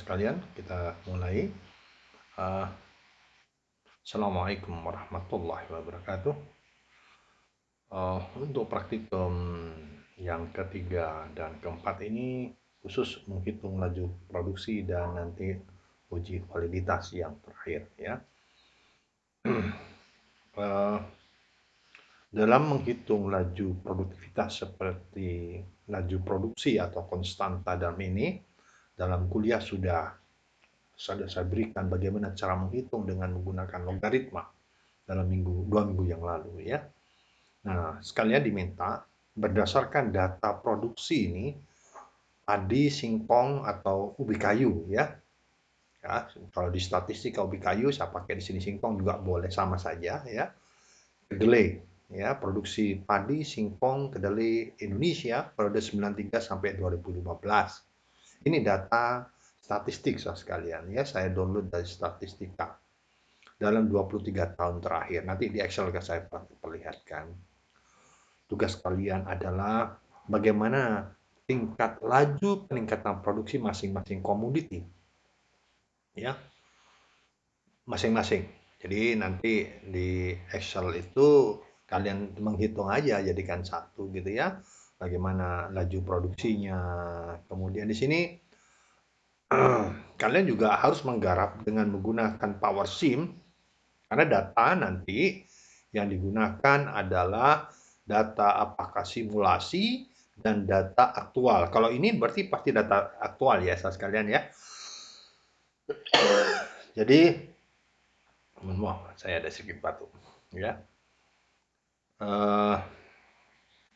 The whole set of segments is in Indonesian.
sekalian, kita mulai. Uh, Assalamualaikum warahmatullahi wabarakatuh. Untuk praktikum yang ketiga dan keempat ini khusus menghitung laju produksi dan nanti uji validitas yang terakhir ya. Uh, Dalam menghitung laju produktivitas seperti laju produksi atau konstanta dalam ini, dalam kuliah sudah saya berikan bagaimana cara menghitung dengan menggunakan logaritma dalam dua minggu yang lalu ya. Nah, sekalian diminta berdasarkan data produksi ini padi, singkong atau ubi kayu ya. Ya, kalau di statistik ubi kayu saya pakai di sini singkong juga boleh sama saja ya. Kedelai ya, produksi padi, singkong, kedelai Indonesia periode 93 sampai 2015. Ini data statistik sekalian ya, saya download dari Statistika dalam 23 tahun terakhir. Nanti di Excel saya perlihatkan. Tugas kalian adalah bagaimana tingkat laju peningkatan produksi masing-masing komoditi. Ya, masing-masing. Jadi nanti di Excel itu kalian menghitung aja jadikan satu gitu ya. Bagaimana laju produksinya. Kemudian di sini kalian juga harus menggarap dengan menggunakan Power Sim karena data nanti yang digunakan adalah data apakah simulasi dan data aktual. Kalau ini berarti pasti data aktual ya, sekalian ya. Jadi, mohon saya ada sedikit batuk ya.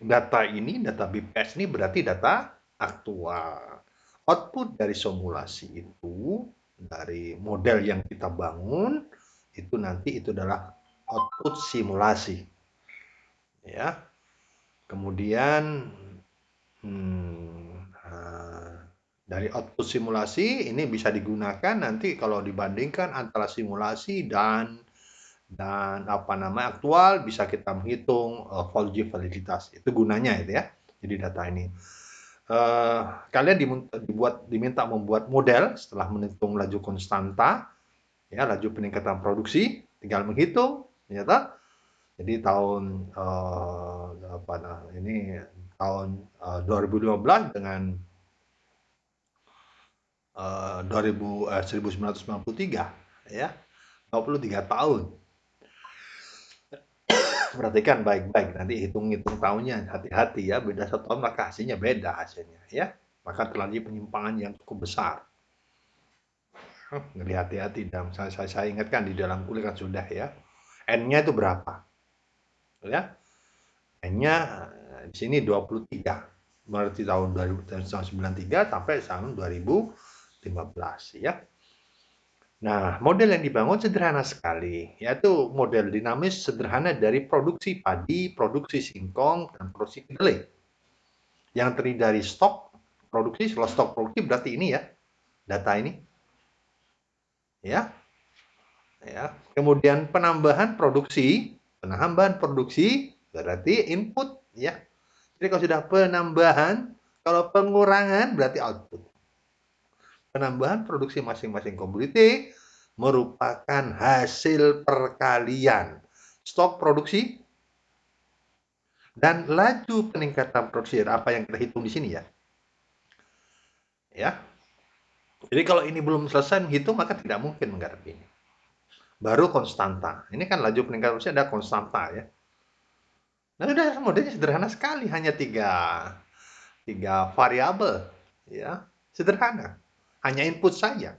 Data ini, data BPS ini berarti data aktual. Output dari simulasi itu, dari model yang kita bangun, itu nanti itu adalah output simulasi. Ya. Kemudian dari output simulasi ini bisa digunakan nanti kalau dibandingkan antara simulasi dan apa namanya aktual bisa kita menghitung uji validitas. Itu gunanya itu ya. Jadi data ini. Kalian diminta membuat model setelah menghitung laju konstanta, ya laju peningkatan produksi, tinggal menghitung, ternyata. Jadi tahun ini tahun 2015 dengan 1993 ya, 23 tahun. Perhatikan baik-baik, nanti hitung-hitung tahunnya, hati-hati ya, beda 1 tahun maka hasilnya beda hasilnya ya. Maka terjadi penyimpangan yang cukup besar. Jadi hati-hati, dan saya ingatkan di dalam kuliah kan sudah ya. N-nya itu berapa? Ya. N-nya di sini 23. Berarti tahun 1993 sampai tahun 2015 ya. Nah, model yang dibangun sederhana sekali, yaitu model dinamis sederhana dari produksi padi, produksi singkong, dan produksi kedelai. Yang terdiri dari stok produksi, kalau stok produksi berarti ini ya, data ini. Ya. Ya. Kemudian penambahan produksi berarti input ya. Jadi kalau sudah penambahan, kalau pengurangan berarti output. Penambahan produksi masing-masing komoditi merupakan hasil perkalian stok produksi dan laju peningkatan produksi. Apa yang kita hitung di sini ya. Ya. Jadi kalau ini belum selesai menghitung maka tidak mungkin menggarap ini. Baru konstanta. Ini kan laju peningkatan produksi ada konstanta ya. Nah, udah modelnya sederhana sekali, hanya tiga variabel ya. Sederhana. Hanya input saja.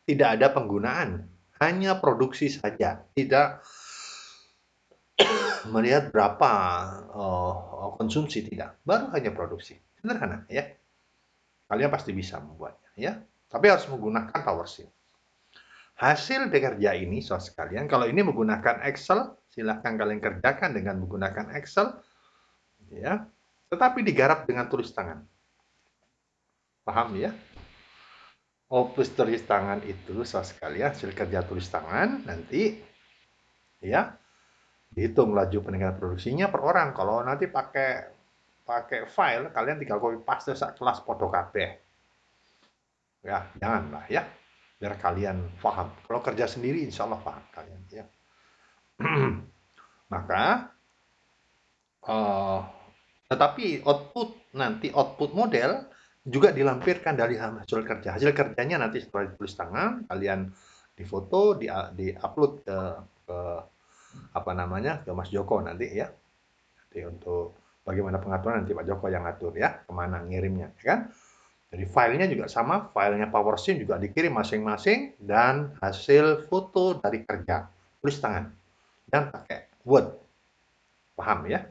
Tidak ada penggunaan, hanya produksi saja. Tidak melihat berapa konsumsi, tidak. Baru hanya produksi. Sederhana ya. Kalian pasti bisa membuatnya ya. Tapi harus menggunakan PowerShell. Hasil kerja ini, saudara sekalian, kalau ini menggunakan Excel, silahkan kalian kerjakan dengan menggunakan Excel, ya. Tetapi digarap dengan tulis tangan. Paham ya? Opus tulis tangan itu, saudara sekalian, hasil kerja tulis tangan nanti, ya, dihitung laju peningkatan produksinya per orang. Kalau nanti pakai file, kalian tinggal copy paste sak kelas foto kabeh. Ya, janganlah ya. Biar kalian paham. Kalau kerja sendiri, insya Allah paham kalian ya. Maka, eh, tetapi output model juga dilampirkan dari hasil kerja. Hasil kerjanya nanti setelah ditulis tangan, kalian difoto, di-upload ke apa namanya, ke Mas Joko nanti ya. Jadi untuk bagaimana pengaturan nanti Pak Joko yang ngatur ya, kemana ngirimnya, ya kan? Jadi filenya juga sama, filenya PowerShell juga dikirim masing-masing dan hasil foto dari kerja, tulis tangan dan pakai Word, paham ya?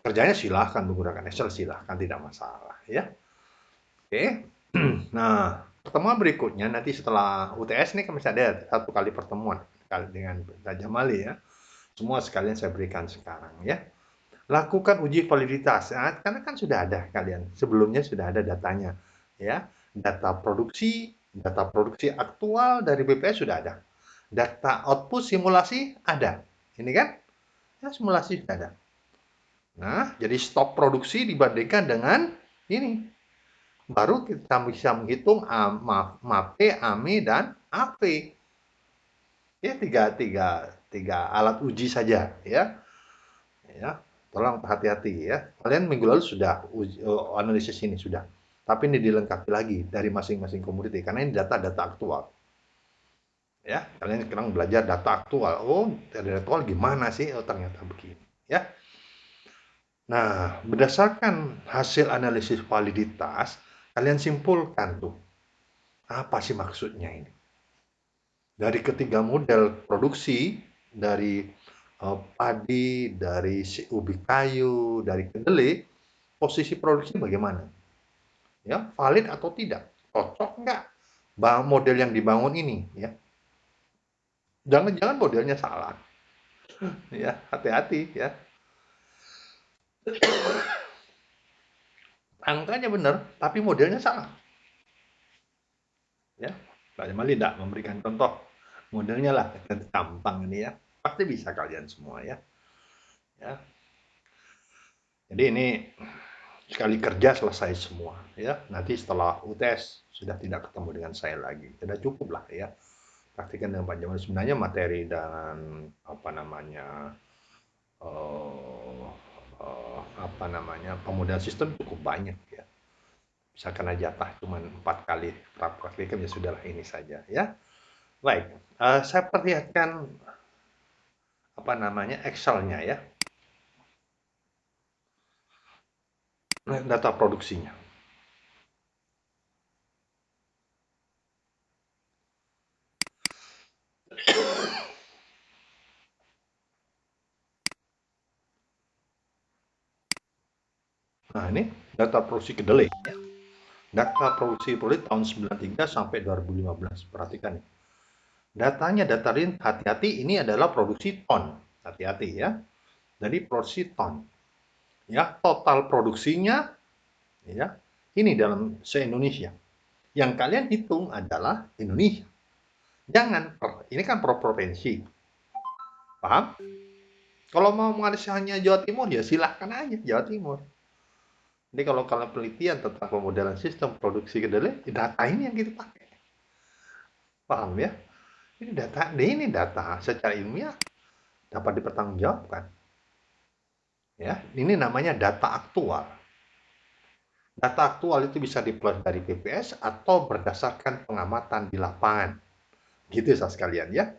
Kerjanya silahkan menggunakan Excel, silahkan, tidak masalah ya. Oke. Nah, pertemuan berikutnya nanti setelah UTS ini kan masih ada satu kali pertemuan dengan Raja Mali ya. Semua sekalian saya berikan sekarang ya. Lakukan uji validitas. Nah, karena kan sudah ada kalian, sebelumnya sudah ada datanya. Ya, data produksi aktual dari BPS sudah ada. Data output simulasi ada. Ini kan? Ya, simulasi sudah ada. Nah, jadi stok produksi dibandingkan dengan ini. Baru kita bisa menghitung MAPE, AMI, dan AP. Ya, tiga alat uji saja. Ya, ya, tolong hati-hati ya. Kalian minggu lalu sudah analisis ini sudah. Tapi ini dilengkapi lagi dari masing-masing komoditi karena ini data-data aktual. Ya, kalian sekarang belajar data aktual. Oh, data aktual gimana sih? Oh, ternyata begini. Ya. Nah, berdasarkan hasil analisis validitas, kalian simpulkan tuh, apa sih maksudnya ini? Dari ketiga model produksi, dari padi, dari ubi kayu, dari kedelai, posisi produksi bagaimana? Ya, valid atau tidak? Cocok nggak model yang dibangun ini? Ya, jangan-jangan modelnya salah. Ya, hati-hati ya. Angkanya benar, tapi modelnya salah. Ya, Pak Jamali tidak memberikan contoh modelnya lah, gampang ini ya. Pasti bisa kalian semua ya. Ya, jadi ini sekali kerja selesai semua ya. Nanti setelah UTS sudah tidak ketemu dengan saya lagi. Sudah cukup lah ya. Praktikan dengan Pak Jamal. Sebenarnya materi dan apa namanya uh, apa namanya pemodal sistem cukup banyak ya. Bisa kena jatah cuma 4 kali praktikan ya sudahlah ini saja ya. Baik, saya perlihatkan apa namanya Excel-nya ya, data produksinya. Nah ini data produksi kedelai. Ya. Data produksi kedelai tahun 93 sampai 2015. Perhatikan nih. Datanya data real, hati-hati ini adalah produksi ton. Hati-hati ya. Jadi produksi ton. Ya, total produksinya ya. Ini dalam se-Indonesia. Yang kalian hitung adalah Indonesia. Jangan ini kan per provinsi. Paham? Kalau mau menganalisis hanya Jawa Timur ya silahkan aja Jawa Timur. Jadi kalau kalian penelitian tentang pemodelan sistem produksi kedelai, data ini yang kita pakai. Paham ya? Ini data secara ilmiah dapat dipertanggungjawabkan. Ya, ini namanya data aktual. Data aktual itu bisa diperoleh dari BPS atau berdasarkan pengamatan di lapangan. Gitu ya sekalian ya.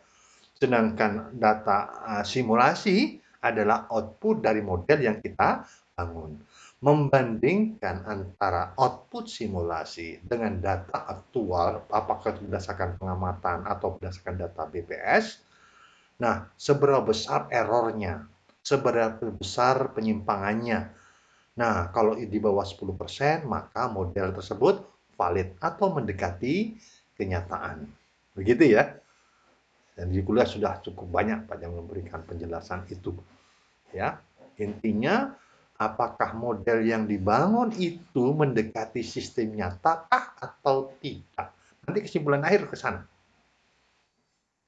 Sedangkan data simulasi adalah output dari model yang kita bangun. Membandingkan antara output simulasi dengan data aktual, apakah itu berdasarkan pengamatan atau berdasarkan data BPS, nah seberapa besar errornya, seberapa besar penyimpangannya. Nah, kalau di bawah 10%, maka model tersebut valid atau mendekati kenyataan. Begitu ya. Dan di kuliah sudah cukup banyak Pak yang memberikan penjelasan itu. Ya, intinya apakah model yang dibangun itu mendekati sistem nyata atau tidak? Nanti kesimpulan akhir ke sana.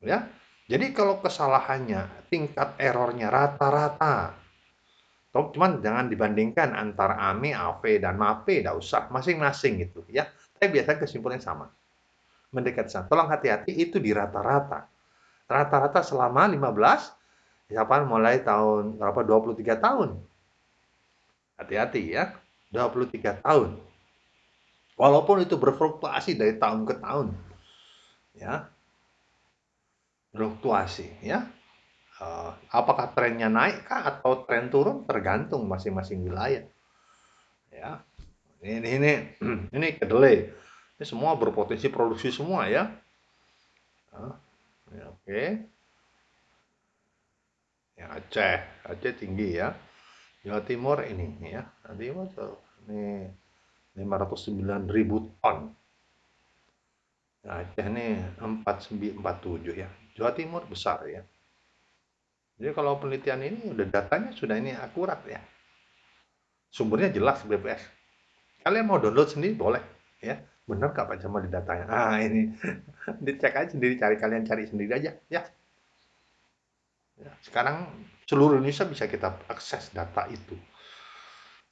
Ya. Jadi kalau kesalahannya tingkat errornya rata-rata, cuman jangan dibandingkan antara AMI, AV, dan MAPE, tidak usah masing-masing itu ya. Saya biasa kesimpulannya sama, mendekat sana. Tolong hati-hati itu di rata-rata. Rata-rata selama 15, misalkan mulai tahun berapa 23 tahun. Hati-hati ya, 23 tahun. Walaupun itu berfluktuasi dari tahun ke tahun, ya, fluktuasi, ya. Apakah trennya naik kah atau tren turun tergantung masing-masing wilayah, ya. Ini ini kedelai. Ini semua berpotensi produksi semua ya. Ya, oke. Ya Aceh tinggi ya. Jawa Timur ini ya. Jawa Timur tuh ini 509.000 ton. Nah, Aceh ini 4947 ya. Jawa Timur besar ya. Jadi kalau penelitian ini udah datanya sudah ini akurat ya. Sumbernya jelas BPS. Kalian mau download sendiri boleh ya. Benar nggak Pak Jamal di datanya? Ah ini dicek aja sendiri, kalian cari sendiri aja ya. Sekarang seluruh Indonesia bisa kita akses data itu.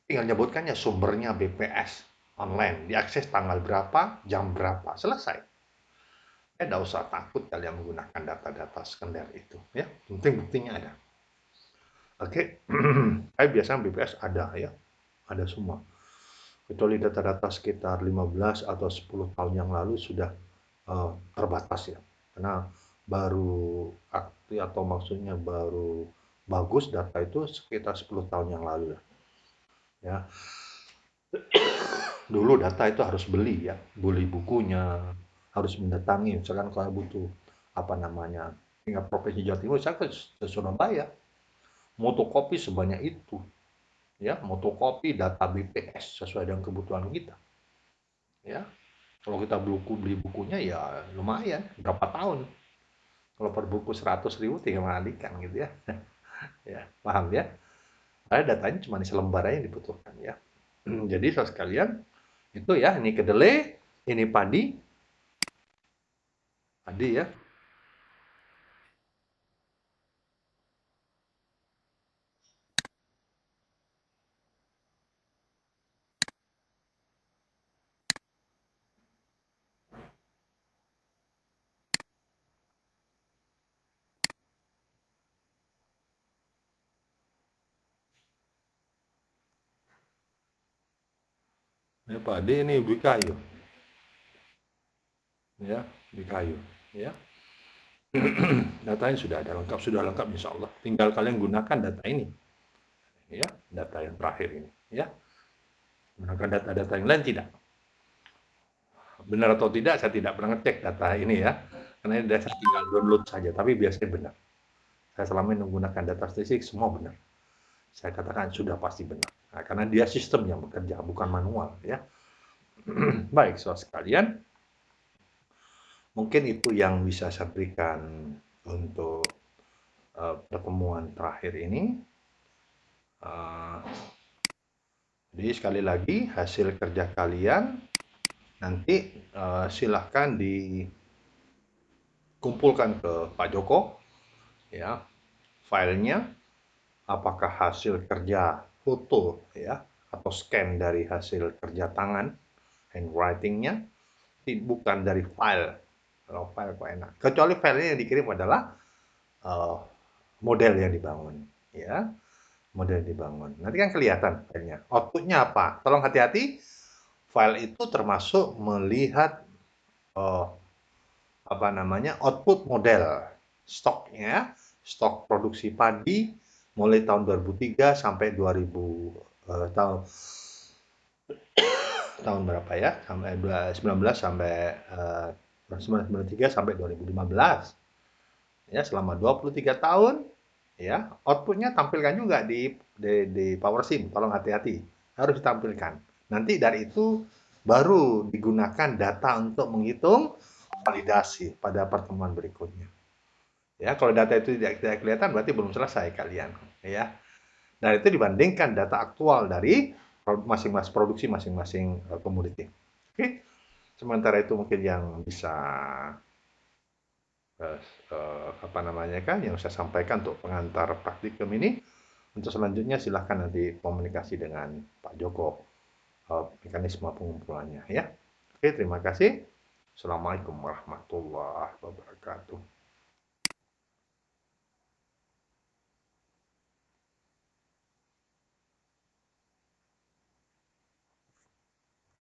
Tinggal nyebutkannya sumbernya BPS online, diakses tanggal berapa, jam berapa, selesai. Tidak usah takut kalian menggunakan data-data sekunder itu, ya. Penting buktinya ada. Oke, saya biasanya BPS ada ya, ada semua. Kecuali data-data sekitar 15 atau 10 tahun yang lalu sudah terbatas ya, karena baru aktif atau maksudnya baru bagus data itu sekitar 10 tahun yang lalu ya. Dulu data itu harus beli ya, beli bukunya, harus mendatangi. Misalkan kalau butuh apa namanya, tingkat provinsi Jawa Timur, saya ke Surabaya, motokopi sebanyak itu, ya, motokopi data BPS sesuai dengan kebutuhan kita, ya. Kalau kita beli bukunya ya lumayan, berapa tahun. Kalau per buku 100.000 tinggal mengalihkan gitu ya. Ya, paham ya? Ada datanya cuma di selembar aja yang dibutuhkan ya. Jadi saudara sekalian, itu ya, ini kedelai, ini padi, padi ya. Ini padi, ini ubi kayu, ya, ubi kayu, ya. Datanya sudah lengkap insya Allah. Tinggal kalian gunakan data ini, ya, data yang terakhir ini, ya. Gunakan data-data yang lain tidak. Benar atau tidak, saya tidak pernah ngecek data ini ya, karena ini saya tinggal download saja, tapi biasanya benar. Saya selama ini menggunakan data statistik, semua benar. Saya katakan sudah pasti benar. Nah, karena dia sistem yang bekerja, bukan manual ya. Baik, saudara sekalian, mungkin itu yang bisa saya berikan untuk pertemuan terakhir ini. Jadi sekali lagi hasil kerja kalian nanti silahkan dikumpulkan ke Pak Joko ya, filenya, apakah hasil kerja foto ya atau scan dari hasil kerja tangan handwritingnya, bukan dari file. Kalau file kok enak, kecuali filenya yang dikirim adalah uh, model yang dibangun ya, model dibangun. Nanti kan kelihatan filenya. Outputnya apa? Tolong hati-hati. File itu termasuk melihat uh, apa namanya output model stoknya, stok produksi padi mulai tahun 2003 sampai 2000 tahun berapa ya? Sampai 19 sampai 1993 sampai 2015. Ya, selama 23 tahun ya, outputnya tampilkan juga di PowerSim. Tolong hati-hati, harus ditampilkan. Nanti dari itu baru digunakan data untuk menghitung validasi pada pertemuan berikutnya. Ya, kalau data itu tidak kelihatan berarti belum selesai kalian, ya. Dan itu dibandingkan data aktual dari masing-masing produksi masing-masing komoditi. Oke. Sementara itu mungkin yang bisa apa namanya kan yang saya sampaikan untuk pengantar praktikum ini. Untuk selanjutnya silahkan nanti komunikasi dengan Pak Joko mekanisme pengumpulannya ya. Oke, terima kasih. Assalamualaikum warahmatullahi wabarakatuh.